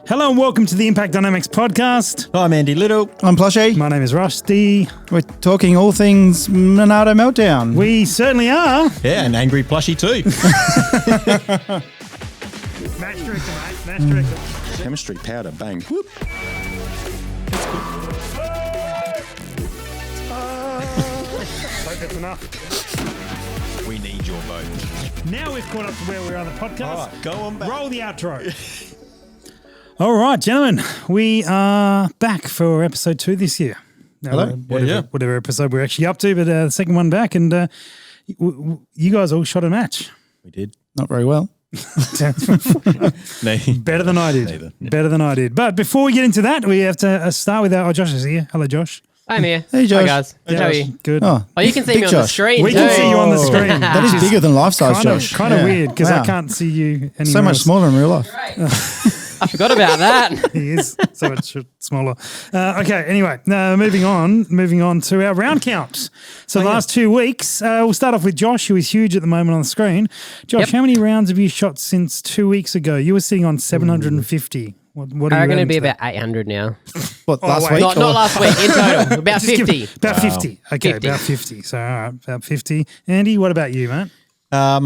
Hello and welcome to the Impact Dynamics podcast. I'm Andy Little. I'm Plushy. My name is Rusty. We're talking all things Monarto Meltdown. We certainly are. Yeah, and Angry Plushy too. Match director, mate. Match director. Chemistry powder, bang. Whoop. Hope that's enough. We need your vote. Now we've caught up to where we are on the podcast. All right, go on back. Roll the outro. All right, gentlemen. We are back for episode 2 this year. Hello. Whatever episode we're actually up to, but the second one back. And you guys all shot a match. We did. Not very well. Better than I did. Neither. Better than I did. But before we get into that, we have to start with our... Oh, Josh is here. Hello, Josh. I'm here. Hey, Josh. Hi, guys. Hey, How are Josh. you? Good. Oh, You can see Big me on the Josh. screen We too. can see you on the screen. That is bigger than life size, Josh. Kind of Yeah. weird because Wow. I can't see you anymore. So much smaller in real life. I forgot about that. He is so much smaller. Okay, anyway, moving on to our round count. So the last 2 weeks, we'll start off with Josh, who is huge at the moment on the screen. Josh, Yep. how many rounds have you shot since 2 weeks ago? You were sitting on 750. What are I'm you going to adding be to that? about 800 now. What, last wait. week? Not last week, in total. About Just give 50. it- About 50. Okay, 50. about 50. So, all right, about 50. Andy, what about you, mate? I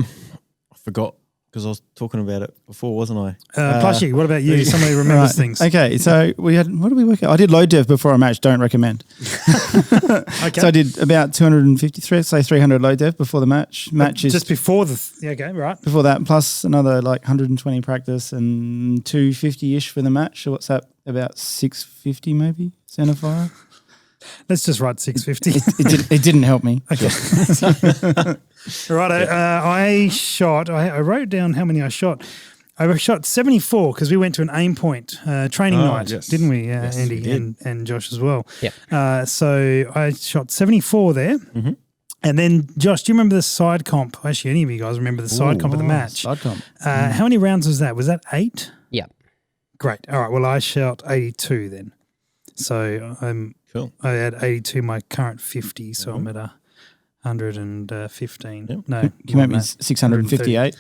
forgot because I was talking about it before, wasn't I? Plushy, what about you? Somebody remembers Right. things. Okay, so we had, what did we work out? I did load dev before a match, don't recommend. Okay. So I did about 253, say 300 load dev before the match. Match is Just before the... okay, right. before that, plus another like 120 practice and 250-ish for the match. So what's that? About 650 maybe, center fire? Let's just write 650. It didn't help me. Okay. Right. I wrote down how many I shot. I shot 74 because we went to an aim point training night, yes. didn't we, Yes, Andy we did. and Josh as well? Yep. So I shot 74 there. Mm-hmm. And then, Josh, do you remember the side comp? Actually, any of you guys remember the side comp of the match? Side comp. How many rounds was that? Was that 8? Yep. Great. All right. Well, I shot 82 then. So Cool. I had 82, my current 50, so I'm at 115. Yep. No, You might be 658.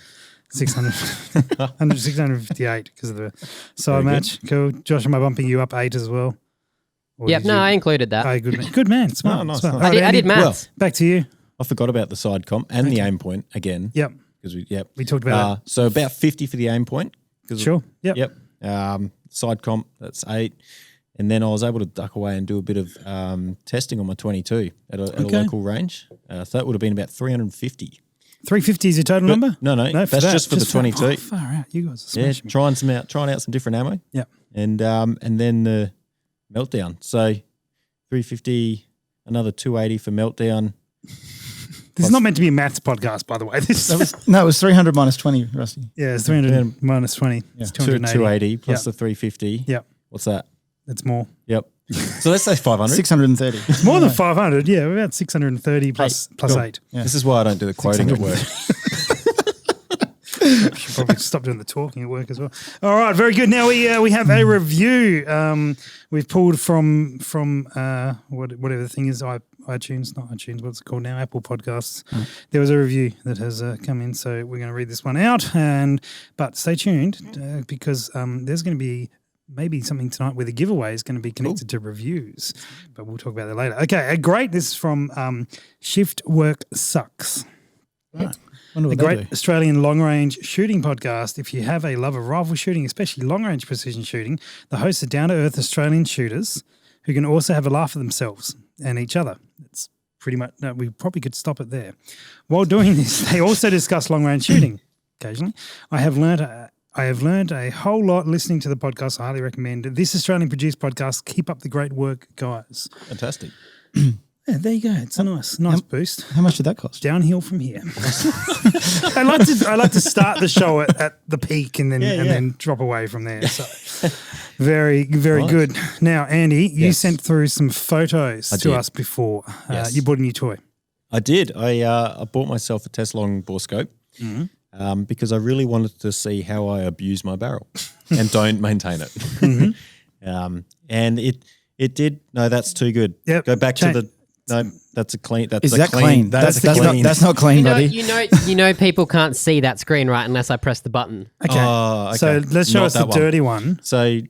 658 because of the side Very match. Cool. Josh, am I bumping you up 8 as well? Or Yep. did No, you- I included that. Oh, good man. Good man. Smart. Oh, nice, smart. nice. All right, I did Andy, maths. Back to you. I forgot about the side comp and the aim point again. Yep. Because We talked about so about 50 for the aim point. it. Sure. Yep. Yep. Side comp, that's 8. And then I was able to duck away and do a bit of testing on my 22 at a local range. So that would have been about 350. 350 is your total number? No, for that's just for the 22. Oh, far out. You guys are Yeah, smashing me. trying out some different ammo. Yep. And then the meltdown. So 350, another 280 for meltdown. This is not meant to be a maths podcast, by the way. No, it was 300 minus 20, Rusty. Yeah, it's 300 minus 20. It's 280. 280 plus Yep. the 350. Yep. What's that? That's more. Yep. So let's say 500. 630. It's more than 500. Yeah, we're about 630 plus Cool. 8. Yeah. This is why I don't do the quoting at work. Should probably stop doing the talking at work as well. All right, very good. Now we have a review. We've pulled from whatever the thing is, iTunes, not iTunes. What's it called now? Apple Podcasts. There was a review that has come in, so we're going to read this one out. But stay tuned because there's going to be maybe something tonight where the giveaway is going to be connected to reviews, but we'll talk about that later. Okay, great. This is from Shift Work Sucks. Right. Wonder The what they great do. Australian long-range shooting podcast. If you have a love of rifle shooting, especially long-range precision shooting, the hosts are down-to-earth Australian shooters who can also have a laugh at themselves and each other. It's pretty much, no, we probably could stop it there. While doing this, they also discuss long-range shooting occasionally. I have learned a whole lot listening to the podcast. I highly recommend this Australian-produced podcast. Keep up the great work, guys. Fantastic. Yeah, there you go. It's a nice boost. How much did that cost? Downhill from here. I like to start the show at the peak and then drop away from there. So very Nice. good. Now, Andy, you Yes. sent through some photos I to did. us before. Yes. You bought a new toy. I did. I bought myself a Tesla bore scope because I really wanted to see how I abuse my barrel and don't maintain it. And it did. No, that's too good. Yep. Go back to the No, that's a clean. That's Is a that clean? That's That's clean. not clean, buddy. You know, people can't see that screen right unless I press the button. Okay. Oh, okay. So let's show Not us the that one. dirty one. So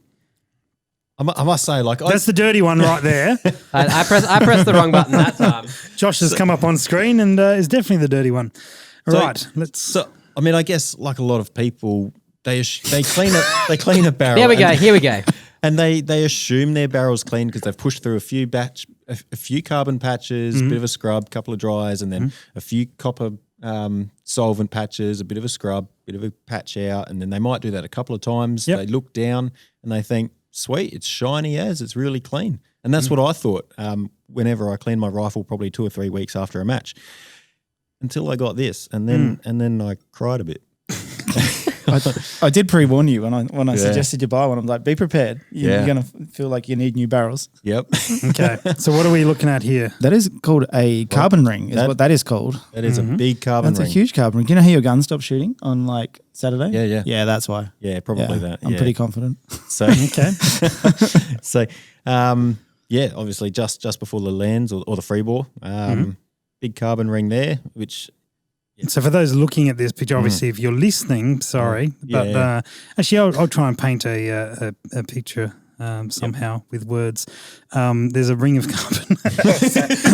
I must say, like, That's the dirty one right there. I pressed the wrong button that time. Josh has come up on screen and is definitely the dirty one. All right, let's. So I mean, I guess like a lot of people, they clean a barrel. There we go. Here we go. And they assume their barrel's clean because they've pushed through a few carbon patches, a bit of a scrub, couple of dries, and then a few copper solvent patches, a bit of a scrub, bit of a patch out, and then they might do that a couple of times. Yep. They look down and they think, sweet, it's shiny as, it's really clean. And that's what I thought whenever I cleaned my rifle, probably 2 or 3 weeks after a match, until I got this, and then I cried a bit. I did pre-warn you when I suggested you buy one. I'm like, be prepared. You're going to feel like you need new barrels. Yep. Okay. So what are we looking at here? That is called a carbon ring, is what that is called. That is a big carbon That's ring. a huge carbon ring. Do you know how your gun stopped shooting on like Saturday? Yeah. Yeah, that's why. Yeah, probably that. I'm yeah. pretty confident. So Okay. so yeah, obviously just before the lens or the free bore, big carbon ring there, which So for those looking at this picture, obviously, if you're listening, sorry, but Yeah. actually, I'll try and paint a picture somehow with words. There's a ring of carbon.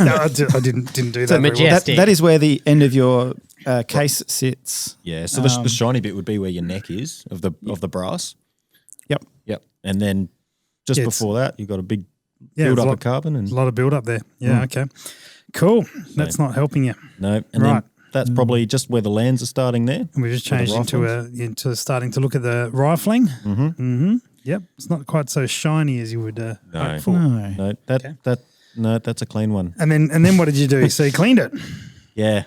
No, I didn't do that. very well. Majestic. That is where the end of your case sits. yeah. So the shiny bit would be where your neck is of the brass. Yep. And then just Yeah, it's- before that, you've got a big Yeah, build there's up a of carbon There's and a lot of build up there. Yeah. Okay. Cool. That's not helping you. no, and Right. then that's probably just where the lands are starting there. And we just With the changed into starting to look at the rifling. Mm-hmm. Yep. It's not quite so shiny as you would hope for. No. No, that's a clean one. And then what did you do? So you cleaned it. Yeah,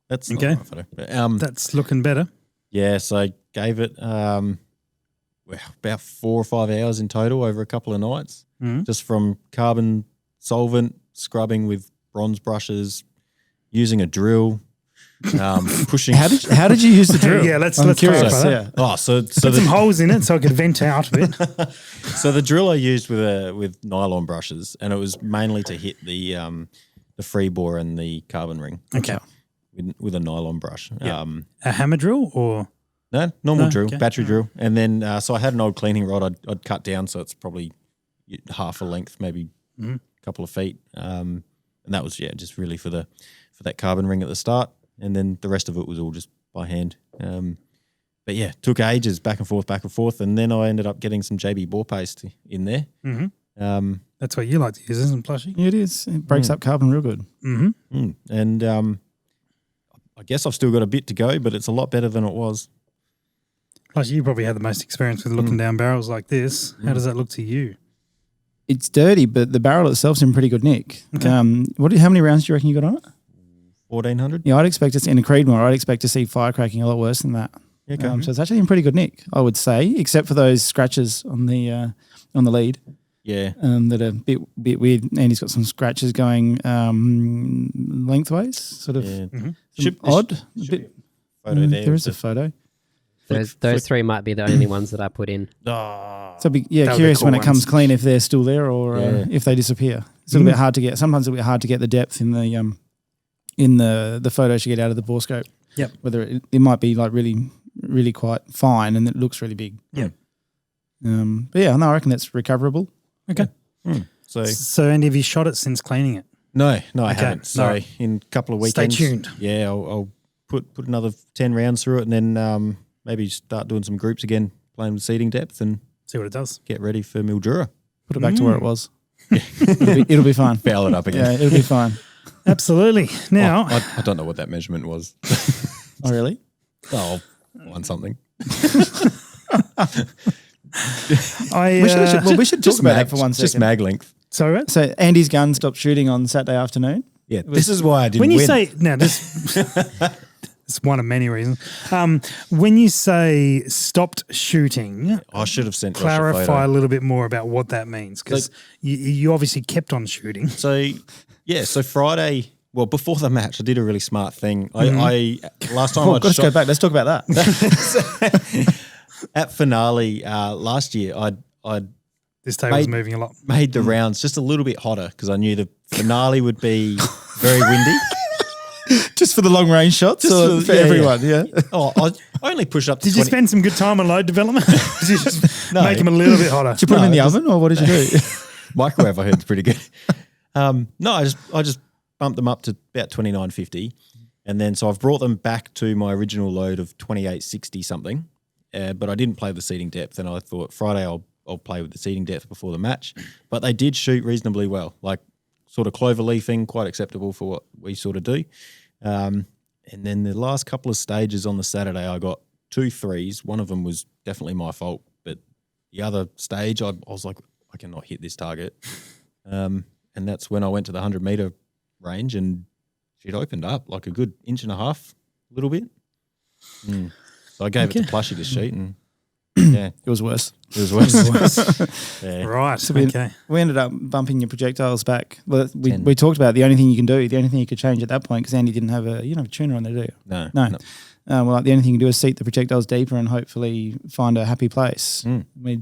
that's not Okay. a photo. But, That's looking better. yeah, so I gave it about 4 or 5 hours in total over a couple of nights, just from carbon solvent, scrubbing with bronze brushes, using a drill, pushing. How did you use the drill? Yeah, let's I'm curious. clarify that. Yeah. Oh, so Put some holes in it so I could vent out a bit. so the drill I used with nylon brushes, and it was mainly to hit the free bore and the carbon ring. Okay. With a nylon brush. A hammer drill or? No, normal drill, okay. battery drill. And then, so I had an old cleaning rod I'd cut down, so it's probably half a length, maybe a couple of feet. And that was, just really for that carbon ring at the start. And then the rest of it was all just by hand. But yeah, took ages, back and forth. And then I ended up getting some JB bore paste in there. Mm-hmm. That's what you like to use, isn't it, Plushy? It is. It breaks up carbon real good. Mm-hmm. And I guess I've still got a bit to go, but it's a lot better than it was. Plushy, you probably had the most experience with looking down barrels like this. How does that look to you? It's dirty, but the barrel itself's in pretty good nick. Okay. How many rounds do you reckon you got on it? 1,400? Yeah, I'd expect it's in a Creedmoor. I'd expect to see fire cracking a lot worse than that. Okay. So it's actually in pretty good nick, I would say, except for those scratches on the lead Yeah. that are a bit weird. Andy's got some scratches going lengthways, sort of Should- odd. should A bit. Photo there. There is a photo. Those three might be the only ones that I put in. So I'd be They'll be curious cool when it comes ones. clean if they're still there or if they disappear. It's a little bit hard to get. Sometimes it's a bit hard to get the depth in the photos you get out of the bore scope. Yep. Whether it might be like really, really quite fine and it looks really big. Yeah. But yeah, no, I reckon that's recoverable. Okay. So, Andy, have you shot it since cleaning it? No, I Okay. haven't. So All right. in a couple of Stay weekends. tuned. Yeah, I'll put another 10 rounds through it and then maybe start doing some groups again, playing with seating depth and See what it does. get ready for Mildura. Put it back to where it was. it'll be fine. Foul it up Yeah, again. it'll be fine. Absolutely. Now, I don't know what that measurement was. Oh, really? Oh, on something. I We should talk about that for 1 second. Just mag length. sorry. What? So Andy's gun stopped shooting on Saturday afternoon. Yeah, this is why I didn't When you win. say now, this it's one of many reasons. When you say stopped shooting, I should have sent Josh a clarify a photo. little bit more about what that means because you obviously kept on shooting. So Friday, well, before the match, I did a really smart thing. I last time I'd Let's shot go back. Let's talk about that. at finale last year, I'd This table's moving a lot. Made the rounds just a little bit hotter because I knew the finale would be very windy. Just for the long range shots or for everyone, yeah. Oh, I only push up to Did 20. you spend some good time on load development? Did you just make them a little bit hotter? Did you put them in the oven or what did you do? Microwave, I heard, is pretty good. No, I just bumped them up to about 29.50, and then so I've brought them back to my original load of 28.60 something, but I didn't play the seating depth, and I thought Friday I'll play with the seating depth before the match, but they did shoot reasonably well, like sort of clover leafing, quite acceptable for what we sort of do. And then the last couple of stages on the Saturday, I got 2 threes. One of them was definitely my fault, but the other stage, I was like, I cannot hit this target. And that's when I went to the 100-meter range, and it opened up like a good 1.5 inches, a little bit. So I gave it to Plushy to shoot, and yeah, It was worse. it was worse. Yeah. Right. So we, Okay. we ended up bumping your projectiles back. Well, 10. we talked about the only thing you can do, the only thing you could change at that point, because Andy didn't have a tuner on there, do you? No. No. Well, like the only thing you can do is seat the projectiles deeper and hopefully find a happy place. We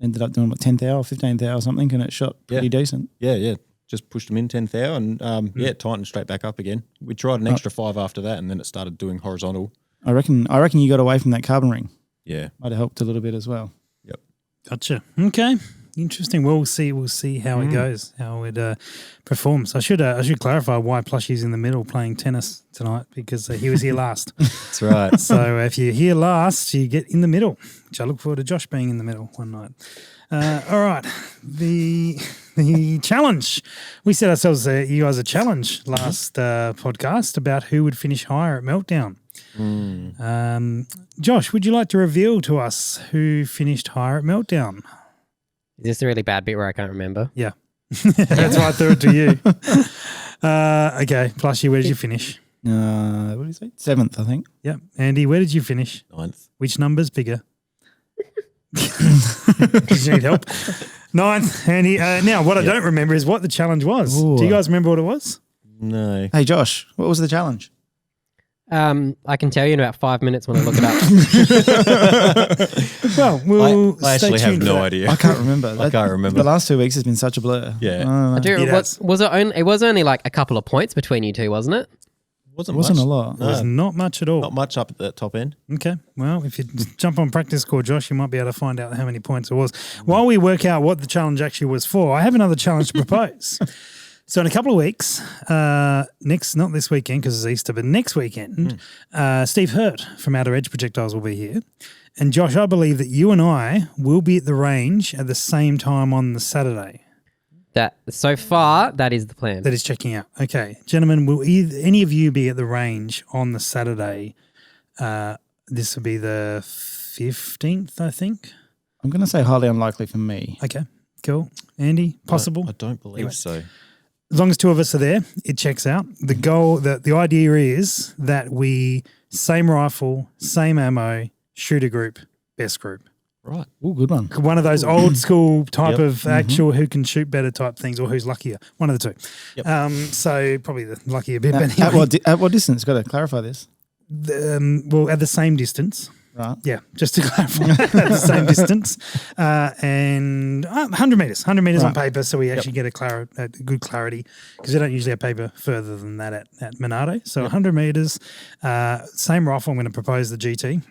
ended up doing 10th hour or 15th hour or something, and it shot pretty decent. Yeah. Just pushed them in 10th hour and tightened straight back up again. We tried an extra 5 after that, and then it started doing horizontal. I reckon you got away from that carbon ring. Yeah. Might have helped a little bit as well. Yep. Gotcha. Okay. Interesting. We'll see how it goes, how it performs. I should clarify why Plushy's in the middle playing tennis tonight, because he was here last. That's right. So if you're here last, you get in the middle, which I look forward to Josh being in the middle one night. All right. The challenge. We set ourselves you guys a challenge last podcast about who would finish higher at Meltdown. Josh, would you like to reveal to us who finished higher at Meltdown? Is this a really bad bit where I can't remember? Yeah. That's why I threw it to you. Okay. Plushy, where did you finish? What did you say? 7th, I think. Yep. Andy, where did you finish? 9th. Which number's bigger? Did you need help? 9th, Andy. Now, what I don't remember is what the challenge was. Ooh. Do you guys remember what it was? No. Hey, Josh, what was the challenge? I can tell you in about 5 minutes when I look it up. Well, we'll I stay actually have tuned for no that. idea. I can't remember. I can't remember. The last 2 weeks has been such a blur. Yeah. I I do. It has. Was it only? It was only like a couple of points between you two, wasn't it? Wasn't wasn't much. a lot. It was not much at all. Not much up at the top end. Okay. Well, if you jump on practice score, Josh, you might be able to find out how many points it was. While we work out what the challenge actually was for, I have another challenge to propose. So in a couple of weeks, not this weekend because it's Easter, but next weekend, Steve Hurt from Outer Edge Projectiles will be here. And Josh, I believe that you and I will be at the range at the same time on the Saturday. That so far, that is the plan. That is checking out. Okay. Gentlemen, will any of you be at the range on the Saturday? This will be the 15th, I think. I'm going to say highly unlikely for me. Okay. Cool. Andy, possible? I don't believe so. As long as 2 of us are there, it checks out. The goal, the idea is that we, same rifle, same ammo, shooter group, best group. Right. Oh, good one. One of those old school type Yep. of actual who can shoot better type things, or who's luckier. One of the 2. Yep. So probably the luckier bit. But anyway, At what distance? Got to clarify this. well, at the same distance. Right. Yeah, just to clarify, at the same distance, and 100 meters. 100 meters on paper, so we actually get a good clarity, because we don't usually have paper further than that at Monarto. So 100 meters, same rifle. I'm going to propose the GT,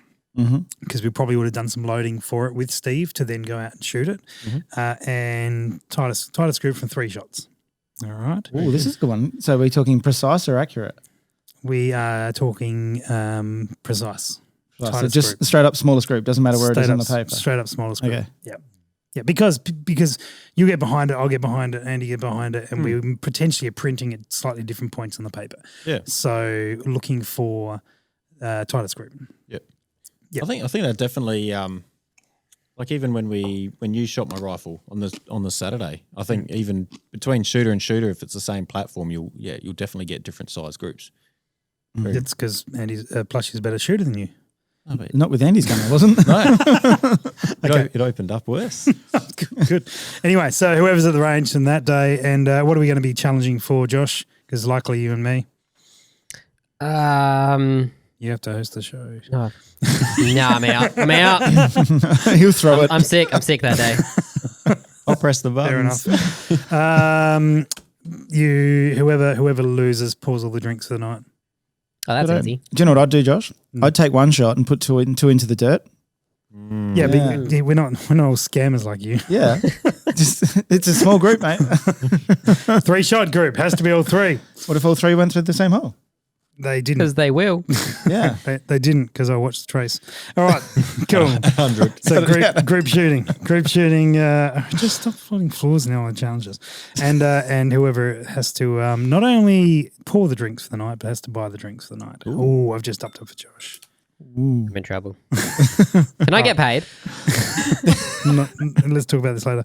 because we probably would have done some loading for it with Steve to then go out and shoot it, and tightest group from 3 shots. All right. Oh, this is a good one. So we're talking precise or accurate? We are talking precise. Right, so Tightest just group. straight up smallest group. Doesn't matter where it is on the paper. Straight up smallest group. Okay. Yeah. Yeah, because you get behind it, I'll get behind it, Andy get behind it, and we potentially are printing at slightly different points on the paper. Yeah. So looking for tightest group. Yep. Yep. I think that definitely like even when you shot my rifle on the Saturday, I think even between shooter and shooter, if it's the same platform, you'll definitely get different size groups. It's because Andy's Plushy's a better shooter than you. Oh, but Not with Andy's gun, it wasn't. no. Okay. It opened up worse. Good. Anyway, so whoever's at the range on that day, and what are we going to be challenging for, Josh? Because likely you and me. You have to host the show. No, I'm out. He'll throw it. I'm sick. I'm sick that day. press the Fair buttons. enough. Whoever loses pours all the drinks for the night. Oh, that's easy. Do you know what I'd do, Josh? I'd take one shot and put two into the dirt. Yeah, but we're not all scammers like you. Yeah. It's a small group, mate. 3-shot group has to be all 3. What if all 3 went through the same hole? They didn't. Because they will. Yeah. They didn't because I watched the trace. All right, cool. 100. So group shooting. Just stop floating floors now on challenges, and whoever has to not only pour the drinks for the night, but has to buy the drinks for the night. Oh, I've just upped it for Josh. I'm in trouble. Can I get paid? Let's talk about this later.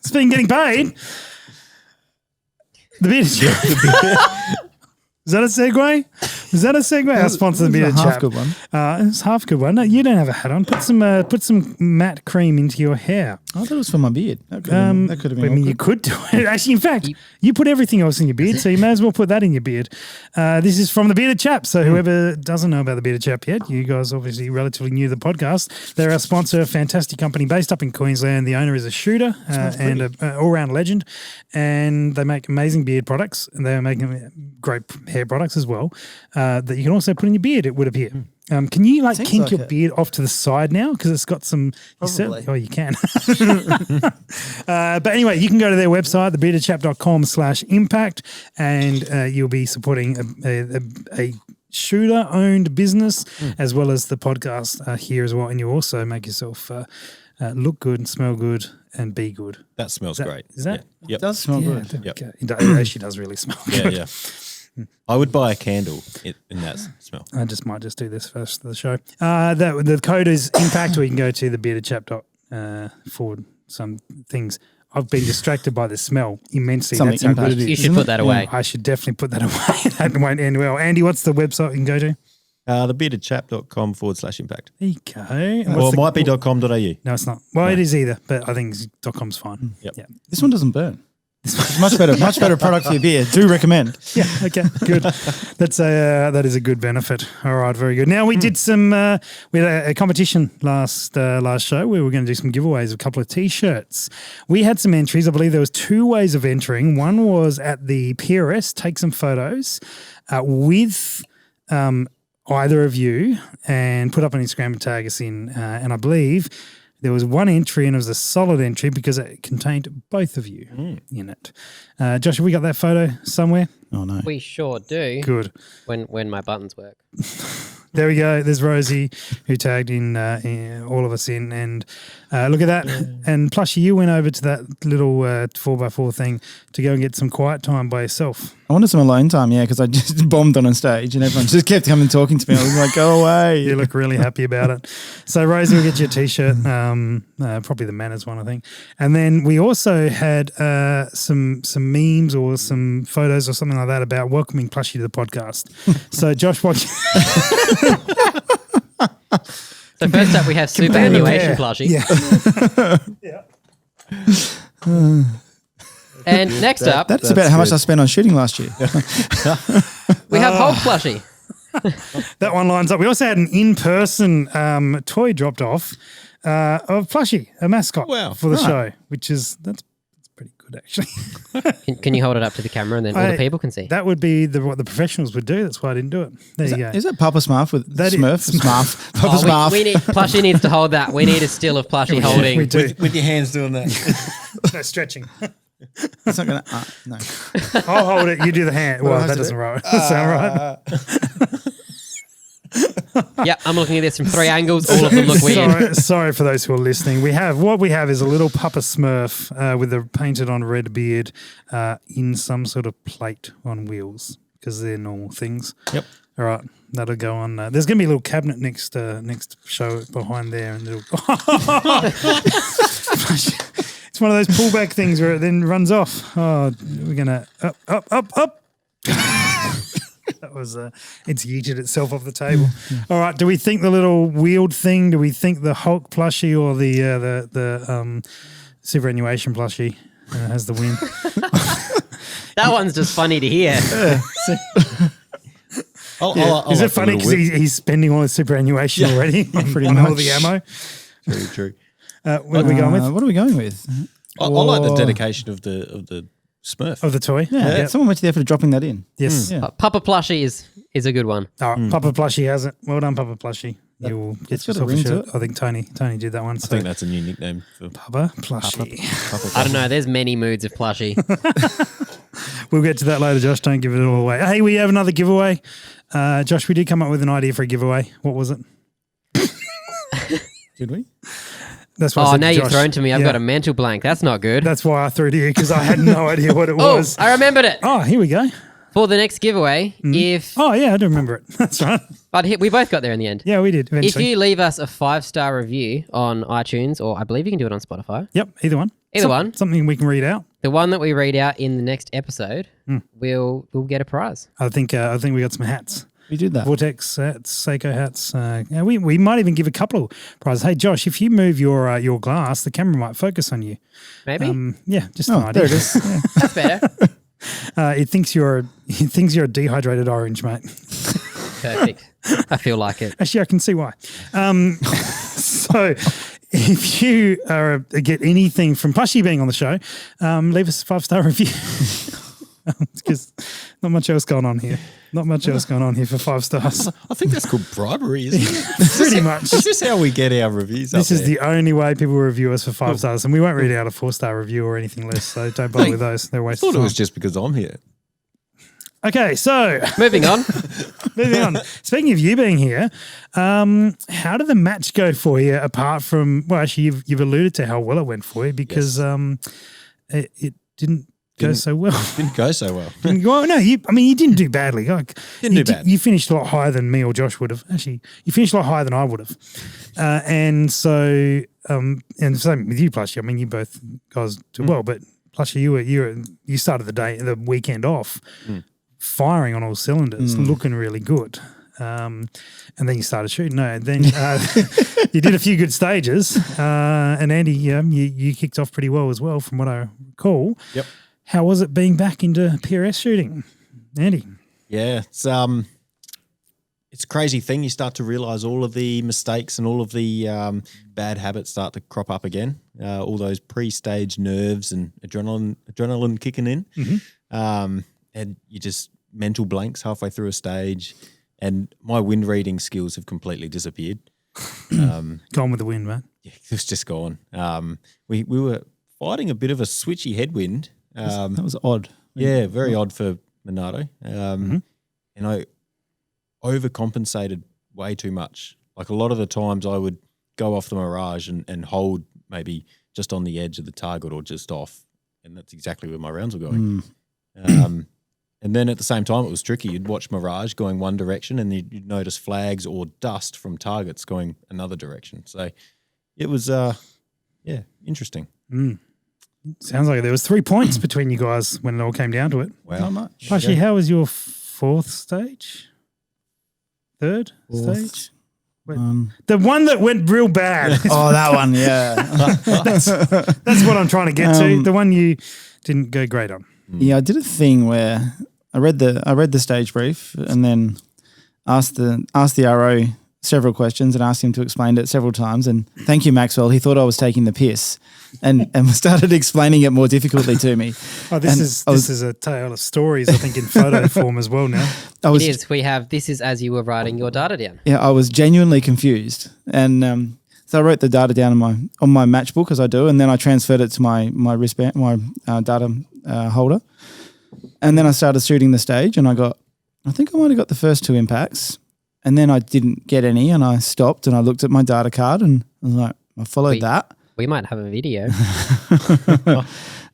Speaking of getting paid, the beer chap. Is that a segue? Our sponsor, the beer half chap. good one. It's half good one. No, you don't have a hat on. Put some matte cream into your hair. I thought it was for my beard. That could have been. I mean, you could do it. Actually, in fact, you put everything else in your beard, so you may as well put that in your beard. This is from the Bearded Chap. So whoever doesn't know about the Bearded Chap yet, you guys obviously relatively new to the podcast. They're our sponsor, a fantastic company based up in Queensland. The owner is a shooter and an all-round legend, and they make amazing beard products, and they're making great hair products as well that you can also put in your beard, it would appear. Can you kink your beard off to the side now? Because it's got some... You can. But anyway, you can go to their website, thebeardedchap.com/impact, and you'll be supporting a shooter-owned business as well as the podcast here as well. And you also make yourself look good and smell good and be good. That smells great. Is that? Yeah. Yep. It does smell good. Yep. Okay. It actually does really smell good. Yeah. I would buy a candle in that smell. I might just do this first for the show. The code is impact, or you can go to thebeardedchap forward some things. I've been distracted by the smell immensely. Something That's how good it impact. is. You should put that away. I should definitely put that away. That won't end well. Andy, what's the website you can go to? Thebeardedchap.com/impact. There you go. And Or what's it might be .com.au. No, it's not. Well, it is either, but I think .com's fine. Yep. Yeah. This one doesn't burn. It's much better product for your beer. Do recommend. Yeah. Okay. Good. That is a good benefit. All right. Very good. Now we did some. We had a competition last show where we were going to do some giveaways of a couple of T-shirts. We had some entries. I believe there was 2 ways of entering. One was at the PRS, take some photos with either of you and put up on Instagram and tag us in. And I believe there was one entry, and it was a solid entry because it contained both of you in it. Josh, have we got that photo somewhere? Oh, no. We sure do. Good. When my buttons work. There we go. There's Rosie who tagged in all of us in. And look at that. And Plushy, you went over to that little 4x4 thing to go and get some quiet time by yourself. I wanted some alone time, because I just bombed on stage and everyone just kept coming talking to me. I was like, go away. You look really happy about it. So Rosie will get you a T-shirt, probably the Manners one, I think. And then we also had some memes or some photos or something like that about welcoming Plushy to the podcast. So Josh, what... So first up, we have superannuation plushie. Yeah. And next up, That's about how much I spent on shooting last year. we have Hulk plushie. That one lines up. We also had an in-person toy dropped off of Plushy, a mascot for the show, that's pretty good actually. Can you hold it up to the camera and then all the people can see? That would be what the professionals would do. That's why I didn't do it. There you go. Is it Papa Smurf with That is- Smurf? Papa Smurf. We need Plushie needs to hold that. We need a still of Plushie holding. We do. With your hands doing that. No stretching. It's not going to... no. I'll hold it. You do the hand. Well, I that have to doesn't sound right. Yeah, I'm looking at this from 3 angles. All of them look weird. Sorry for those who are listening. What we have is a little Papa Smurf with a painted on red beard in some sort of plate on wheels because they're normal things. Yep. All right, that'll go on. There's going to be a little cabinet next show behind there, and it'll. It's one of those pullback things where it then runs off. Oh, we're gonna up. That was it's yeeted itself off the table. All right, do we think the little wheeled thing? Do we think the Hulk plushie or the superannuation plushie has the win? That one's just funny to hear. Is it funny because he's spending all his superannuation already on all the ammo? True. What are we going with? What are we going with? I like the dedication of the Smurf. Of the toy? Yeah, someone went to the effort of dropping that in. Yes. Yeah. Papa Plushie is a good one. Oh, Papa Plushie has it. Well done, Papa Plushie. You will get It's got a yourself a ring to shirt. it. I think Tony did that one. I So think that's a new nickname for Papa Plushie. I don't know. There's many moods of Plushie. We'll get to that later, Josh. Don't give it all away. Hey, we have another giveaway. Josh, we did come up with an idea for a giveaway. What was it? Did we? That's what I Oh, said now to you've Josh. thrown to me. I've Yeah. got a mental blank. That's not good. That's why I threw it to you because I had no idea what it Oh, was. I remembered it. Oh, here we go. For the next giveaway, if Oh, yeah, I do remember it. That's right. we both got there in the end. Yeah, we did If eventually. you leave us a 5-star review on iTunes, or I believe you can do it on Spotify, Yep, either one. Either one. Something we can read out. the one that we read out in the next episode, we'll get a prize. I think we got some hats. We did that. Vortex hats, Seiko hats. Yeah, we might even give a couple of prizes. Hey, Josh, if you move your glass, the camera might focus on you. Maybe Yeah, just an idea. there it is. that's better. It thinks you're a dehydrated orange, mate. Perfect. I feel like it. Actually, I can see why. So, if you get anything from Plushie being on the show, leave us a 5-star review. Because not much else going on here. Not much else going on here for 5 stars. I think that's called bribery, isn't it? Pretty much. Is this how we get our reviews This up is there? the only way people review us for 5 stars, and we won't read out a 4-star review or anything less. So don't bother with those; they're a I waste thought of it time. was just because I'm here. Okay, so Moving on. moving on. Speaking of you being here, how did the match go for you? Apart from actually, you've alluded to how well it went for you because it didn't go so well. Didn't go so well. Well, no, you didn't do badly. Like, Didn't you do bad. You finished a lot higher than me or Josh would have. Actually, you finished a lot higher than I would have. And so, and same with you, Plushie. I mean, you both guys did well, but Plushie, you started the weekend off, firing on all cylinders, looking really good. And then you started shooting. No, then you did a few good stages. And Andy, you kicked off pretty well as well, from what I recall. Yep. How was it being back into PRS shooting, Andy? Yeah, it's a crazy thing. You start to realise all of the mistakes and all of the bad habits start to crop up again. All those pre-stage nerves and adrenaline kicking in, and you just mental blanks halfway through a stage. And my wind reading skills have completely disappeared. Gone with the wind, mate. Yeah, it was just gone. We were fighting a bit of a switchy headwind. That was odd. Yeah, very odd for Monarto. And I overcompensated way too much. Like a lot of the times I would go off the Mirage and hold maybe just on the edge of the target or just off. And that's exactly where my rounds were going. And then at the same time, it was tricky. You'd watch Mirage going one direction and you'd notice flags or dust from targets going another direction. So it was, interesting. Sounds like there was 3 points between you guys when it all came down to it. Wow. Not much. Plushie, how was your 4th stage? 3rd stage? Wait, the one that went real bad. Oh, that one, yeah. That's what I'm trying to get to. The one you didn't go great on. Yeah, I did a thing where I read the stage brief and then asked the RO several questions and asked him to explain it several times. And thank you, Maxwell. He thought I was taking the piss and started explaining it more difficultly to me. Oh, this is a tale of stories, I think, in photo form as well now. It is. This is as you were writing your data down. Yeah, I was genuinely confused. And so I wrote the data down on my matchbook, as I do, and then I transferred it to my wristband, my data holder. And then I started shooting the stage, and I think I might have got the first 2 impacts. And then I didn't get any, and I stopped and I looked at my data card and I was like, I followed that. We might have a video.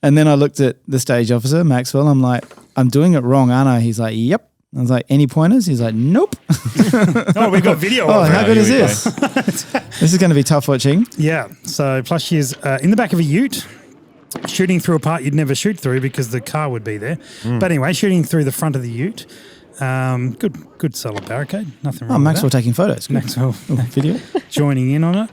And then I looked at the stage officer, Maxwell. I'm like, I'm doing it wrong, aren't I? He's like, yep. I was like, any pointers? He's like, nope. Oh, we've got video Oh, of it. how good is here we this? This is going to be tough watching. Yeah, so Plushie is in the back of a ute, shooting through a part you'd never shoot through because the car would be there. But anyway, shooting through the front of the ute. Good solid barricade. Nothing wrong Maxwell with that. taking photos. Good. Maxwell Video. joining in on it.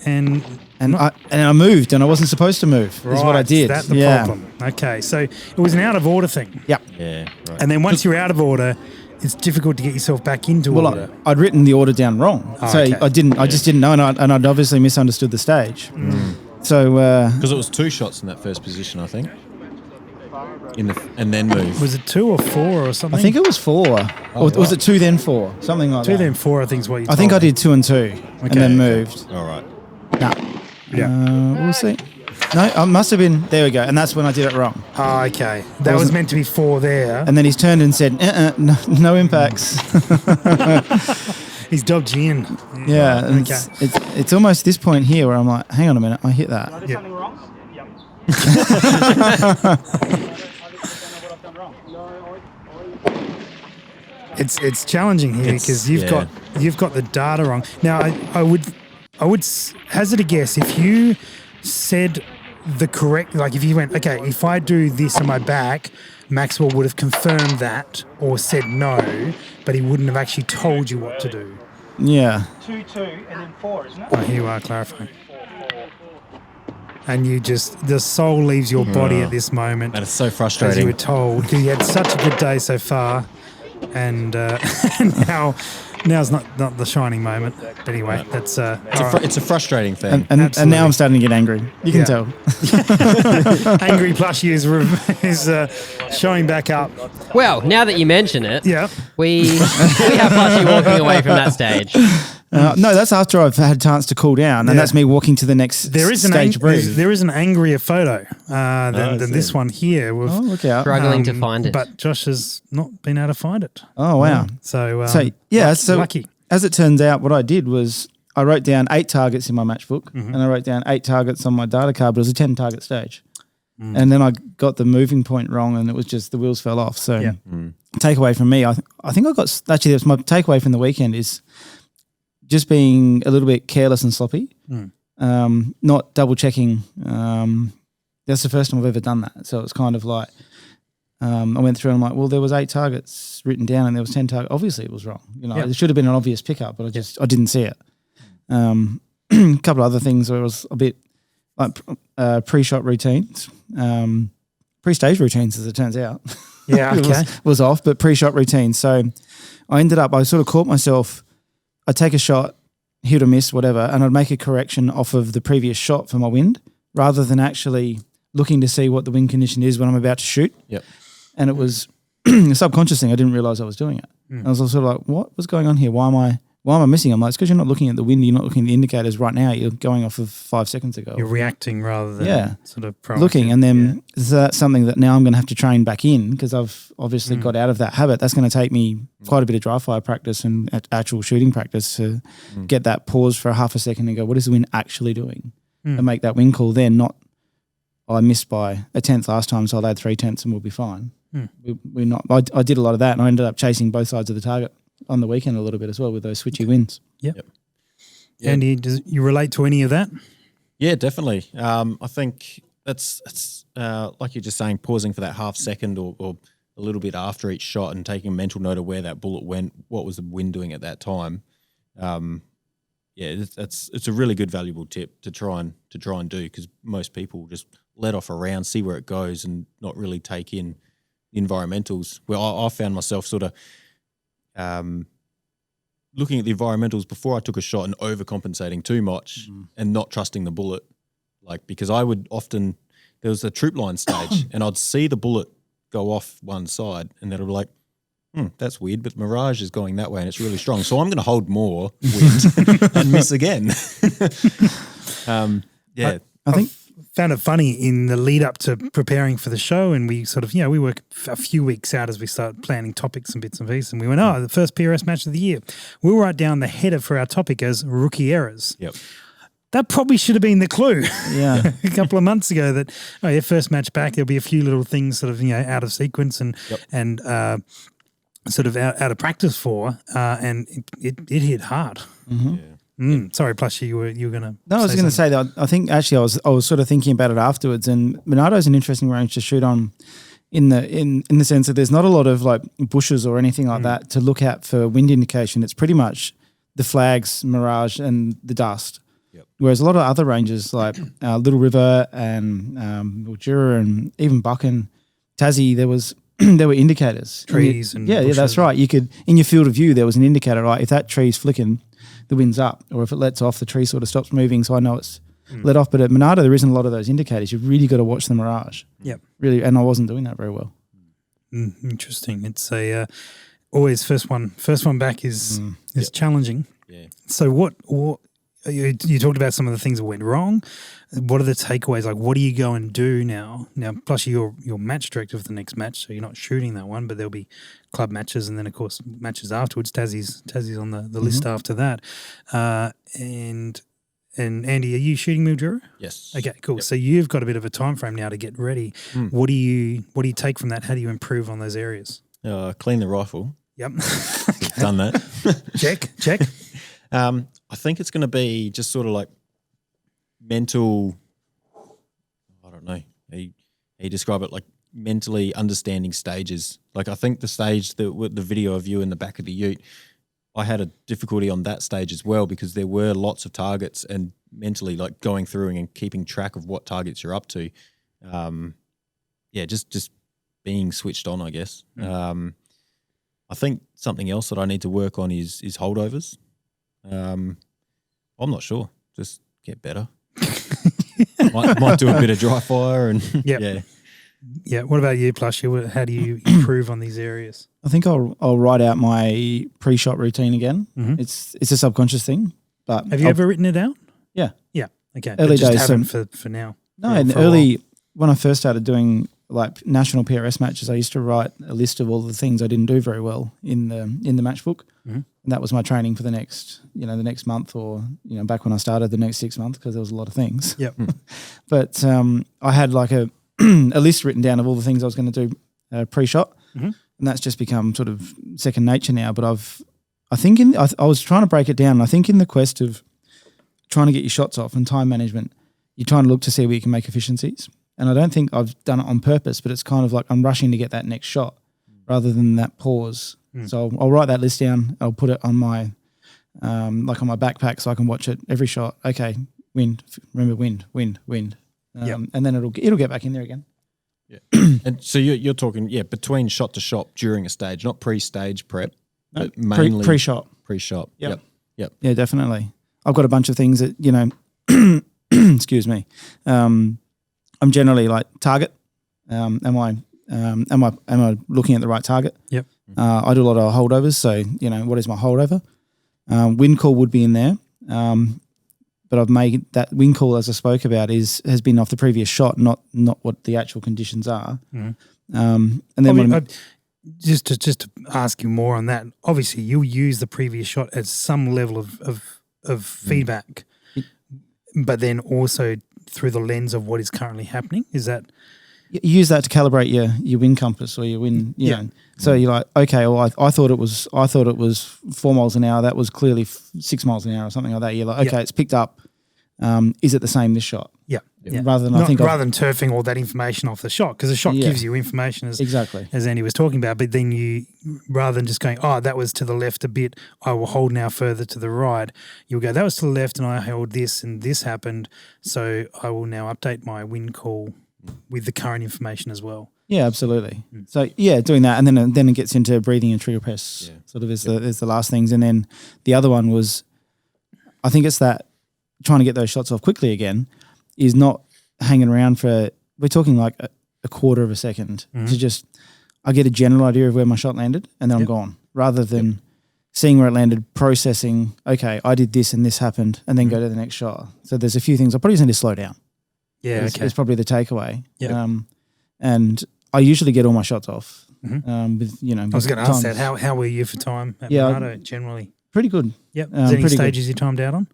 And I moved and I wasn't supposed to move. Is what I did. That's the problem. Okay, so it was an out of order thing. Yep. Yeah, right. And then once you're out of order, it's difficult to get yourself back into Well, order. I'd written the order down wrong, so okay. I just didn't know, and I'd obviously misunderstood the stage. So Because it was 2 shots in that first position, I think. And then move. Was it 2 or 4 or something? I think it was 4, or was it 2 then 4, something like 2 that. then 4. I think is what you. I think I did 2 and 2, and then okay. moved. All right. Nah. Yeah. We'll see. No, I must have been. There we go, and that's when I did it wrong. Oh, okay. That was wasn't- meant to be 4 there. And then he's turned and said, no impacts. He's dodged you in. Yeah, and Okay. it's almost this point here where I'm like, hang on a minute, I hit that. Yeah. It's challenging here because you've got the data wrong. Now I would hazard a guess if you said the correct, like if you went, okay, if I do this on my back, Maxwell would have confirmed that or said no, but he wouldn't have actually told you what to do. Yeah. 2, 2, and then 4, isn't it? Oh, here you are clarifying. And you just, the soul leaves your body at this moment. That is so As you frustrating. were told, because you had such a good day so far, and now's not the shining moment. But anyway, that's It's a frustrating thing. And Absolutely. now I'm starting to get angry. You can Yeah. tell. angry plushie is showing back up. Well, now that you mention it, Yeah, we have Flushy walking away from that stage. No, that's after I've had a chance to cool down, and Yeah. that's me walking to the next there is stage breathe. there is an angrier photo than I this see. one here. With, Oh, look out. Struggling to find it. But Josh has not been able to find it. Oh, wow. So Lucky. lucky. As it turns out, what I did was I wrote down 8 targets in my matchbook, and I wrote down 8 targets on my data card, but it was a 10 target stage. And then I got the moving point wrong, and it was just the wheels fell off. So Yeah. takeaway from me, I think I got actually that's my takeaway from the weekend is just being a little bit careless and sloppy, not double checking. That's the first time I've ever done that. So it's kind of like I went through and I'm like, well, there was 8 targets written down and there was 10 targets. Obviously, it was wrong. You know, Yeah. it should have been an obvious pickup, but I didn't see it. A couple of other things where it was a bit like pre-shot routines, pre-stage routines, as it turns out. Yeah, It okay. was off, but pre-shot routines. So I sort of caught myself. I'd take a shot, hit or miss, whatever, and I'd make a correction off of the previous shot for my wind rather than actually looking to see what the wind condition is when I'm about to shoot. Yep. And it was a subconscious thing. I didn't realize I was doing it. I was sort of like, what was going on here? Why am I missing? I'm like, it's because you're not looking at the wind. You're not looking at the indicators right now. You're going off of 5 seconds ago. You're reacting rather than Yeah. sort of proactive. Looking, and then so that's something that now I'm going to have to train back in because I've obviously got out of that habit. That's going to take me quite a bit of dry fire practice and actual shooting practice to get that pause for a half a second and go, what is the wind actually doing? And make that wind call then, not I missed by a tenth last time, so I'll add 3/10 and we'll be fine. We're not. I did a lot of that, and I ended up chasing both sides of the target on the weekend a little bit as well with those switchy winds. Yep. Yeah. Andy, does you relate to any of that? Yeah, definitely. I think it's like you're just saying, pausing for that half second or a little bit after each shot and taking a mental note of where that bullet went, what was the wind doing at that time. It's a really good, valuable tip to try and do because most people just let off around, see where it goes, and not really take in the environmentals. Well, I found myself sort of looking at the environmentals before I took a shot and overcompensating too much and not trusting the bullet. Like, because I would often, there was a troop line stage and I'd see the bullet go off one side and then I'd be like, that's weird, but Mirage is going that way and it's really strong. So I'm going to hold more wind and miss again. I think Found it funny in the lead up to preparing for the show, and we sort of, we work a few weeks out as we start planning topics and bits and pieces, and we went, the first PRS match of the year. We'll write down the header for our topic as rookie errors. Yep. That probably should have been the clue yeah. a couple of months ago that, first match back, there'll be a few little things sort of, out of sequence and sort of out of practice for, and it hit hard. Sorry, Plushy, you were going to. No, I was going to say that I think actually I was sort of thinking about it afterwards, and Monarto's an interesting range to shoot on, in the sense that there's not a lot of like bushes or anything like that to look at for wind indication. It's pretty much the flags, Mirage, and the dust. Yep. Whereas a lot of other ranges like Little River and Mildura and even Buchan, Tassie, there was there were indicators. Trees and yeah, that's bushes. right. You could, in your field of view, there was an indicator, right? If that tree's flicking, the wind's up, or if it lets off, the tree sort of stops moving. So I know it's let off. But at Monarto, there isn't a lot of those indicators. You've really got to watch the mirage. Yep. Really, and I wasn't doing that very well. Interesting. It's a always first one back is challenging. Yeah. So what you talked about some of the things that went wrong. What are the takeaways? Like, what do you go and do now? Now, plus you're match director of the next match, so you're not shooting that one, but there'll be club matches and then, of course, matches afterwards. Tassie's on the list after that. And Andy, are you shooting Mildura? Yes. Okay, cool. Yep. So you've got a bit of a time frame now to get ready. What do you take from that? How do you improve on those areas? Clean the rifle. Yep. Done that. Check. I think it's going to be just sort of like mental. I don't know. He described it like mentally understanding stages. Like I think the stage that with the video of you in the back of the ute, I had a difficulty on that stage as well because there were lots of targets and mentally like going through and keeping track of what targets you're up to. Just being switched on, I guess. I think something else that I need to work on is holdovers. I'm not sure. Just get better. might do a bit of dry fire and Yep. Yeah. What about you, Plushy? How do you improve on these areas? I think I'll write out my pre-shot routine again. It's a subconscious thing, but Have you ever written it out? Yeah. Yeah. Okay. Early But just days, haven't for now. No, For- in for a while. early when I first started doing like national PRS matches, I used to write a list of all the things I didn't do very well in the match book, and that was my training for the next month, or back when I started the next 6 months, because there was a lot of things. Yep. But I had like a a list written down of all the things I was going to do pre-shot, and that's just become sort of second nature now. But I was trying to break it down. And I think in the quest of trying to get your shots off and time management, you're trying to look to see where you can make efficiencies. And I don't think I've done it on purpose, but it's kind of like I'm rushing to get that next shot rather than that pause. So I'll write that list down. I'll put it on my like on my backpack so I can watch it every shot. Okay, wind. Remember wind. And then it'll get back in there again. Yeah. And so you're talking between shot to shot during a stage, not pre-stage prep, but mainly Pre-shot. Pre-shot. Yep. Yep. Yeah, definitely. I've got a bunch of things that excuse me. I'm generally like target. Am I looking at the right target? Yep. I do a lot of holdovers. So what is my holdover? Wind call would be in there, but I've made that wind call, as I spoke about, has been off the previous shot, not what the actual conditions are. And then just to ask you more on that, obviously you'll use the previous shot as some level of feedback, but then also through the lens of what is currently happening. Is that you use that to calibrate your wind compass or your wind? Know. So you're like, okay, well, I thought it was 4 miles an hour. That was clearly 6 miles an hour or something like that. You're like, okay, it's picked up. Is it the same this shot? Yeah. Rather than rather than turfing all that information off the shot, because the shot gives you information as Andy was talking about. But then you, rather than just going, oh, that was to the left a bit, I will hold now further to the right. You'll go, that was to the left, and I held this, and this happened. So I will now update my wind call with the current information as well. Yeah, absolutely. So doing that, and then it gets into breathing and trigger press. Sort of is the last things, and then the other one was, I think it's that trying to get those shots off quickly again is not hanging around for. We're talking like a quarter of a second to just. I get a general idea of where my shot landed, and then I'm gone. Rather than seeing where it landed, processing. Okay, I did this and this happened, and then go to the next shot. So there's a few things I probably just need to slow down. Yeah, It's probably the takeaway. Yeah. And I usually get all my shots off. With I was going to ask times. that. How were you for time at Yeah, Monarto generally? Pretty good. Yep. Is there any pretty good. stages you timed out on?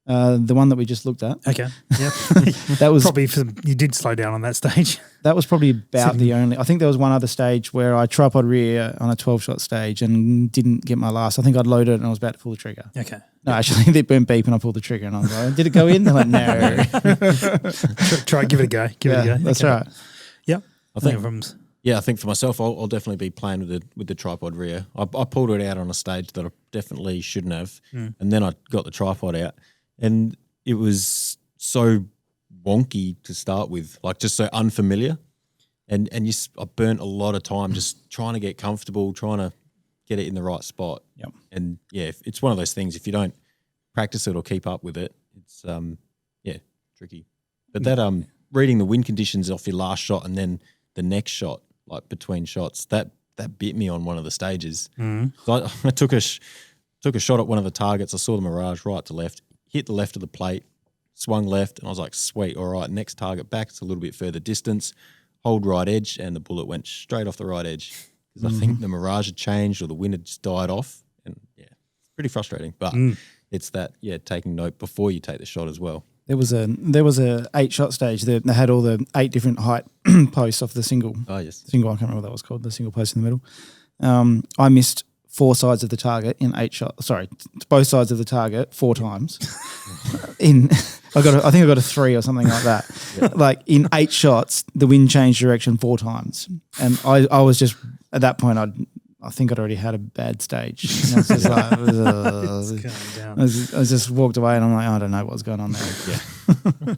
The one that we just looked at. Okay. Yep. That was probably you did slow down on that stage. That was probably about the only. I think there was one other stage where I tripod rear on a 12-shot stage and didn't get my last. I think I'd loaded it and I was about to pull the trigger. Okay. No, actually, they went beep and I pulled the trigger and I was like, "Did it go in?" They're like, "No." Try, give it a go. Give it a go. That's Okay. right. Yep. I think No problems. Yeah, I think for myself, I'll definitely be playing with the tripod rear. I pulled it out on a stage that I definitely shouldn't have, and then I got the tripod out, and it was so wonky to start with, like just so unfamiliar. and I burnt a lot of time just trying to get comfortable, trying to get it in the right spot. Yep. And it's one of those things. If you don't practice it or keep up with it, it's tricky. But that reading the wind conditions off your last shot and then the next shot, like between shots, that bit me on one of the stages. So I took a shot at one of the targets. I saw the mirage right to left, hit the left of the plate, swung left, and I was like, sweet, all right, next target back. It's a little bit further distance. Hold right edge, and the bullet went straight off the right edge because I think the mirage had changed or the wind had just died off. And it's pretty frustrating. But it's that taking note before you take the shot as well. There was a 8-shot stage that they had all the 8 different height posts off the single. Oh yes, Single. I can't remember what that was called. The single post in the middle. I missed 4 sides of the target in 8 shots. Sorry, both sides of the target 4 times. I think I got a 3 or something like that. Like in 8 shots, the wind changed direction 4 times, and I was just at that point I think I'd already had a bad stage. And I was just like, I just walked away and I'm like, I don't know what's going on there. Yeah.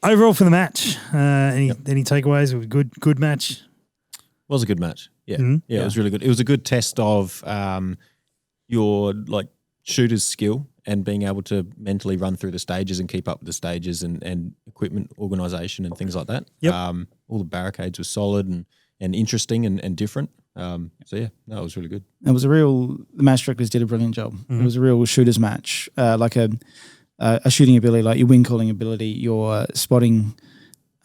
Overall for the match, any takeaways? Good match. It was a good match. Yeah. Mhm. It was really good. It was a good test of your like shooter's skill and being able to mentally run through the stages and keep up with the stages and equipment organisation and things like that. Yep. All the barricades were solid and interesting and different. It was really good. It was the match directors did a brilliant job. It was a real shooter's match, like a shooting ability, like your wind calling ability, your spotting.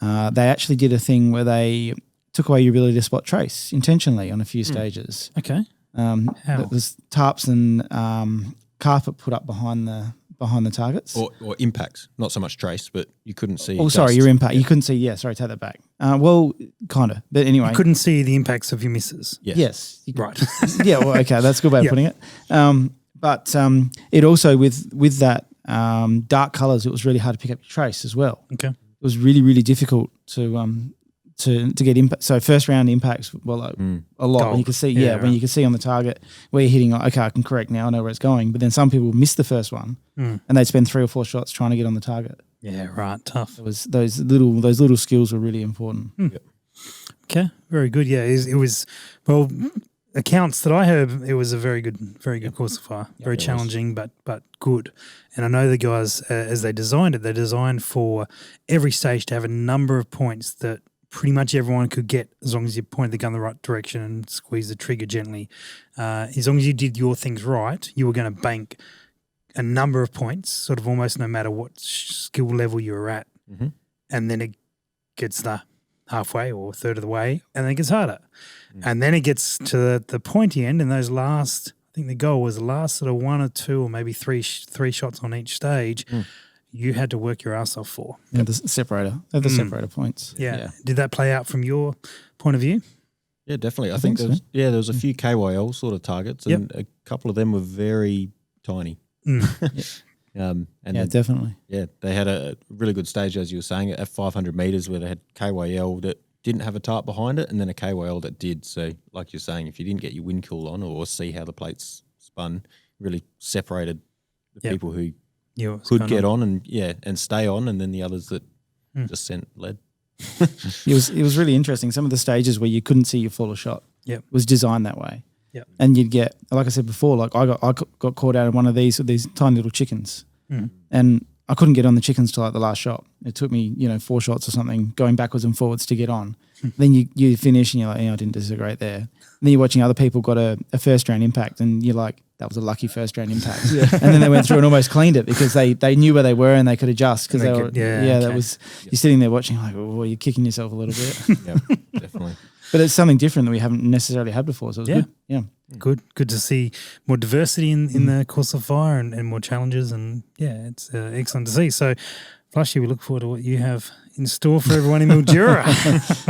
They actually did a thing where they took away your ability to spot trace intentionally on a few stages. Okay. There was tarps and carpet put up behind the targets. Or impacts, not so much trace, but you couldn't see. Oh, sorry, dust. your impact. You couldn't see. Yeah, sorry, take that back. Well, kind of. But anyway. You couldn't see the impacts of your misses. Yes. Right. Yeah, well, okay, that's a good way of putting it. But it also, with that dark colours, it was really hard to pick up your trace as well. Okay. It was really, really difficult to get impact. So first round impacts were like a lot. Gold. When you could see, Yeah, when right. you could see on the target where you're hitting, like, okay, I can correct now, I know where it's going. But then some people miss the first one and they'd spend 3 or 4 shots trying to get on the target. Yeah, right. Tough. It was those little skills were really important. Okay, very good. Yeah, it was well. Accounts that I heard, it was a very good course of fire. Very challenging, but good. And I know the guys, as they designed for every stage to have a number of points that pretty much everyone could get as long as you pointed the gun the right direction and squeezed the trigger gently. As long as you did your things right, you were going to bank a number of points, sort of almost no matter what skill level you were at. Mm-hmm. And then it gets the halfway or a third of the way, and then it gets harder. And then it gets to the pointy end, and those last, I think the goal was the last sort of 1 or 2 or maybe three shots on each stage, you had to work your ass off for. Yeah, the separator. The separator points. Yeah. Did that play out from your point of view? Yeah, definitely. I think think so. there was a few KYL sort of targets, and a couple of them were very tiny. And Yeah, definitely. they had a really good stage, as you were saying, at 500 meters, where they had KYL that didn't have a tarp behind it, and then a KYL that did. So, like you're saying, if you didn't get your wind cool on or see how the plates spun, really separated the people who could get on and stay on, and then the others that just sent lead. It was really interesting. Some of the stages where you couldn't see your fuller shot was designed that way. Yep. And you'd get, like I said before, like I got caught out in one of these tiny little chickens, and I couldn't get on the chickens till like the last shot. It took me 4 shots or something, going backwards and forwards to get on. Then you finish and you're like, I didn't do so great there. And then you're watching other people got a first round impact, and you're like, that was a lucky first round impact. And then they went through and almost cleaned it because they knew where they were and they could adjust because that was you're sitting there watching like, oh, you're kicking yourself a little bit. Yeah, definitely. But it's something different that we haven't necessarily had before, so it was good. Yeah. Good to see more diversity in the course of fire and more challenges, and it's excellent to see. So, Flushy, we look forward to what you have in store for everyone in Mildura,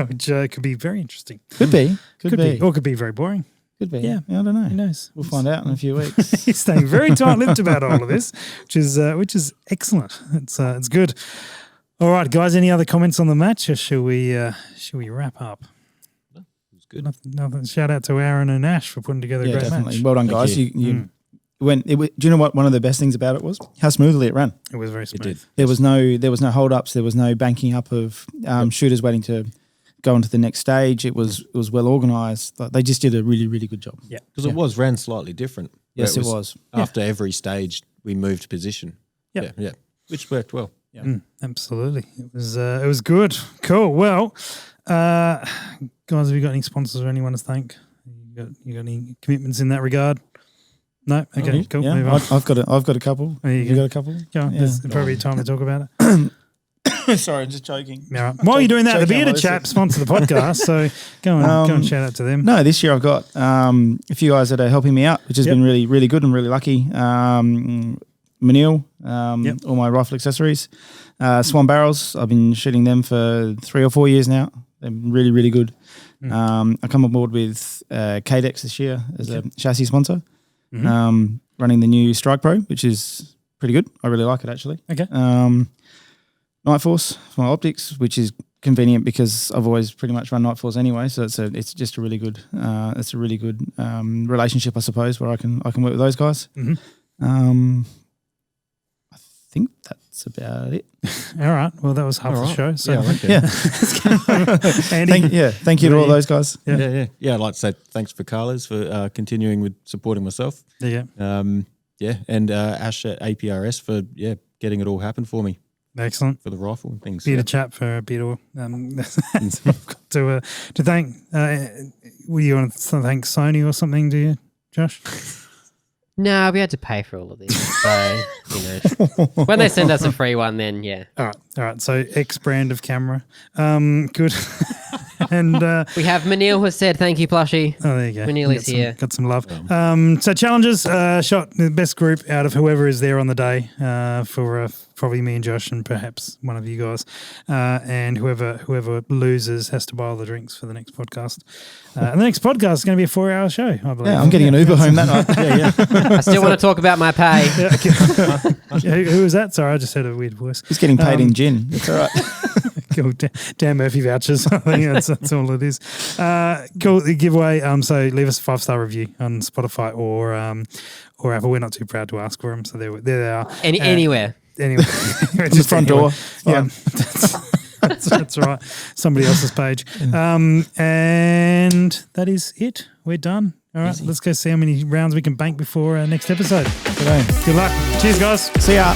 which could be very interesting. Could be. Or could be very boring. Could be. Yeah. I don't know. Who knows? We'll find out in a few weeks. He's staying very tight-lipped about all of this, which is excellent. It's good. All right, guys. Any other comments on the match, or should we wrap up? Good. Nothing. Shout out to Aaron and Ash for putting together a great definitely. match. Well done, guys. You went. Do you know what one of the best things about it was? How smoothly it ran. It was very smooth. It did. There was no hold ups. There was no banking up of shooters waiting to go into the next stage. It was well organised. Like, they just did a really, really good job. Yeah. Because it was ran slightly different. Yes, it was. After every stage, we moved position. Yep. Yeah, which worked well. Absolutely. It was good. Cool. Well, guys, have you got any sponsors or anyone to thank? You got any commitments in that regard? No? Okay, cool. Yeah, Move on. I've got a couple. There you You go. got a couple? Go on. Yeah. There's probably time to talk about it. Sorry, I'm just joking. All right. While you're doing that, the Joking on Bearded what I Chap said. sponsored the podcast, so go and shout out to them. No, this year I've got a few guys that are helping me out, which has been really, really good and really lucky. Manael, all my rifle accessories. Swan Barrels, I've been shooting them for 3 or 4 years now. They're really, really good. I come on board with KDEX this year as a chassis sponsor, running the new Strike Pro, which is pretty good. I really like it, actually. Okay. Night Force for my optics, which is convenient because I've always pretty much run Night Force anyway. So it's just a really good relationship, I suppose, where I can work with those guys. I think that's about it. All right. Well, that was half the show. So Andy, Thank you to all those guys. Yeah. I'd like to say thanks for Carlos for continuing with supporting myself. Yeah. And Ash at APRS for getting it all happen for me. Excellent. For the rifle and things. Bearded Chap for a bit of to thank. Would you want to thank Sony or something? Do you, Josh? No, we had to pay for all of this. So, when they send us a free one, then yeah. All right. So X brand of camera. Good. And we have Manael who said thank you, Plushie. Oh, there you go. Manael is here. Got some love. So challenges, shot the best group out of whoever is there on the day for probably me and Josh and perhaps one of you guys. And whoever loses has to buy all the drinks for the next podcast. And the next podcast is going to be a 4-hour show, I believe. Yeah, I'm getting an Uber home that night. I still want to talk about my pay. Who was that? Sorry, I just heard a weird voice. He's getting paid in gin. It's all right. Cool. Dan Murphy vouchers. I think that's all it is. Cool. The giveaway. So leave us a 5-star review on Spotify or Apple. We're not too proud to ask for them. So there they are. Anywhere. Anyway, Just front door. Yeah, that's right. Somebody else's page. And that is it. We're done. All right. Let's go see how many rounds we can bank before our next episode. Good luck. Cheers, guys. See ya.